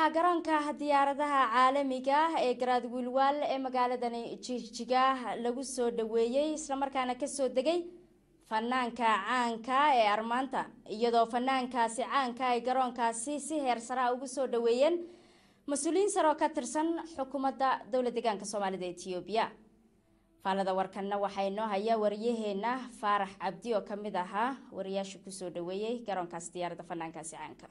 waxaa garoonka diyaaradaha caalamiga ah ee Garaad Wiilwaal ee magaalada Jigjiga lagu soo dhaweeyay isla markaana ka soo degay fanaanka caanka ee Armaanta iyadoo fanaankaasi caanka ay garoonkaasi si heer sare ugu soo dhaweeyeen mas'uuliyiin sare oo ka tirsan xukuumadda dawladda deegaanka Soomaalida ee Itoobiya. Faalada warkanna waxay noo haya wariyaheena Faarax Cabdi oo kamid ahaa wariyaasha ku soo dhaweeyay garoonkaasi diyaaradda fanaankaasi caanka.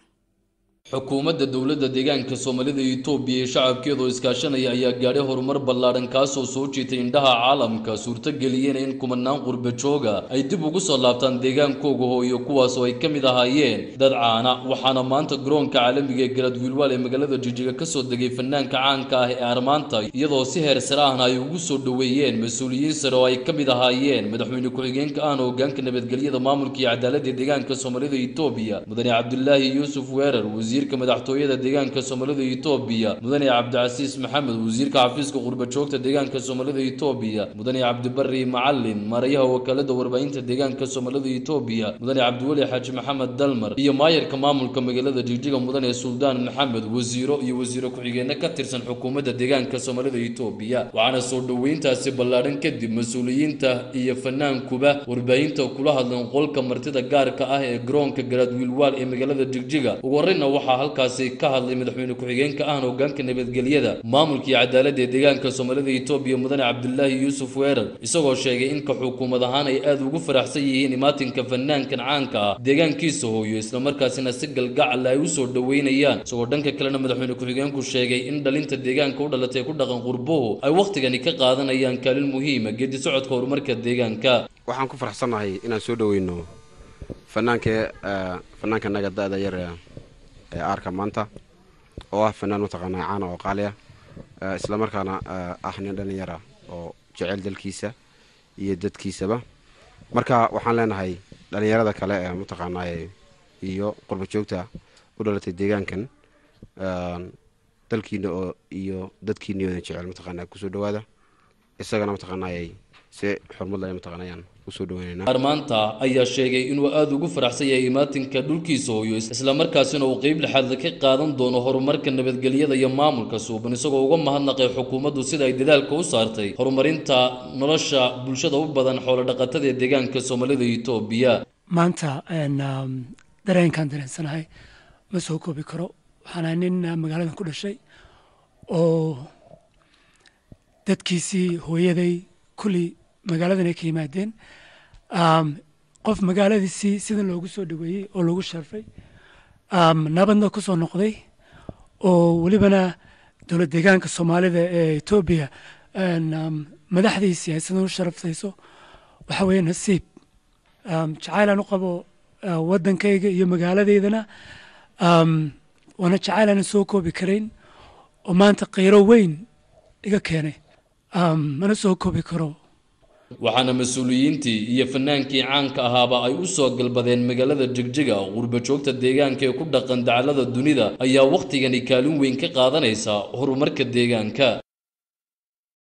xukuumadda dawladda deegaanka Soomaalida ee Itoobiya shacabkeedu iskaashanaya ayaa gaaray horumar ballaaran kaas oo soo jiitay indhaha caalamka suurtageliyeen in kumanaan qurba jooga ay dib ugu soo laabtaan deegaankooda hooyo kuwaas oo ay kamid ahaayeen dad caana waxaana maanta garoonka caalamiga ee Garaad Wiilwaal ee magaalada Jigjiga ka soo degay fanaanka caanka ah ee Armaanta iyadoo si heer sare ah ay ugu soo dhaweeyeen mas'uuliyiin sare oo ay kamid ahaayeen madaxweyne ku-xigeenka hoggaanka nabadgelyada maamulka iyo cadaaladda deegaanka Soomaalida ee Itoobiya mudane Cabdullaahi Yuusuf Weerar wasiirka madaxtooyada deegaanka Soomaalida ee Itoobiya mudane Cabdicasiis Maxamed wasiirka xafiiska qurba joogta deegaanka Soomaalida ee Itoobiya mudane Cabdibarri Macallin maarayaha wakaalada warbaahinta deegaanka Soomaalida ee Itoobiya mudane Cabdiwali Xaaji Maxamed Dalmar iyo maayarka maamulka magaalada Jigjiga mudane Suldaan Maxamed wasiiro iyo wasiiro ku-xigeenka ka tirsan xukuumadda deegaanka Soomaalida ee Itoobiya waxaana soo dhaweyntaasi ballaaran kadib mas'uuliyiinta iyo fanaankuba warbaahinta kula hadleen qolka martida gaarka ah ee garoonka Garaad Wiilwaal ee magaalada Jigjiga ugu horreynna waxaa halkaasi ka hadlay madaxweyne ku-xigeenka hoggaanka nabadgelyada maamulka iyo cadaaladda deegaanka Soomaalida ee Itoobiya mudane Cabdullaahi Yuusuf Weerar isagoo sheegay in ka xukuumad ahaan ay aad ugu faraxsan yihiin imaatinka fanaankan caanka ah deegaankiisa hooyo isla markaasina si galgacal ay u soo dhaweynayaan isagoo dhanka kalena madaxweyne ku-xigeenku sheegay in dhalinta deegaanka u dhalatay ku dhaqan qurbuhu ay waqtigani ka qaadanayaan kaalin muhiim ah geedi socodka horumarka deegaanka waxaan ku faraxsanahay inaan soo dhaweyno fanaanka naga da'da yar arka maanta oo ah fanaan mataqaanaa caan oo qaali ah isla markaana ah nin dhalinyaro oo jecel dalkiisa iyo dadkiisaba marka waxaan leenahay dhalinyarada kale ee mataqaanaa iyo qurba joogta u dhalatay deegaankan dalkiina iyo dadkiina oo jecel mataqaanaa ku soo dhawaada isagana mataqaanaa si xurmad leh mataqaanayaan usoo dhaweynayna Armaanta ayaa sheegay inuu aad ugu faraxsan yahay imaatinka dhulkiisa hooyo isla markaasina uu qayb lixaad ka qaadan doono horumarka nabadgelyada iyo maamulka suuban isagoo uga mahadnaqay xukuumaddu sida ay dadaalka u saartay horumarinta nolosha bulshada u badan xoolo dhaqatada ee deegaanka Soomaalida ee Itoobiya maanta dareenkan dareensanahay ma soo koobi karo waxaan nin magaalada ku dhashay oo dadkiisii hooyaday kulli magaaladan ay ka yimaadeen qof magaaladiisii sida loogu soo dhaweeyey oo loogu sharfay nabadna ku soo noqday oo welibana dowlad deegaanka Soomaalida ee Itoobiya madaxdiisii ay sidan u sharaftayso waxa weeye nasiib jacayl aan u qabo waddankayga iyo magaaladeydana waana jacayl aan soo koobi karayn oo maanta qiiro weyn iga keenay mana soo koobi karo waxaana mas'uuliyiintii iyo fanaankii caanka ahaaba ay u soo galbadeen magaalada Jigjiga qurba joogta deegaanka ee ku dhaqan dacalada dunida ayaa waqtigani kaalin weyn ka qaadanaysa horumarka deegaanka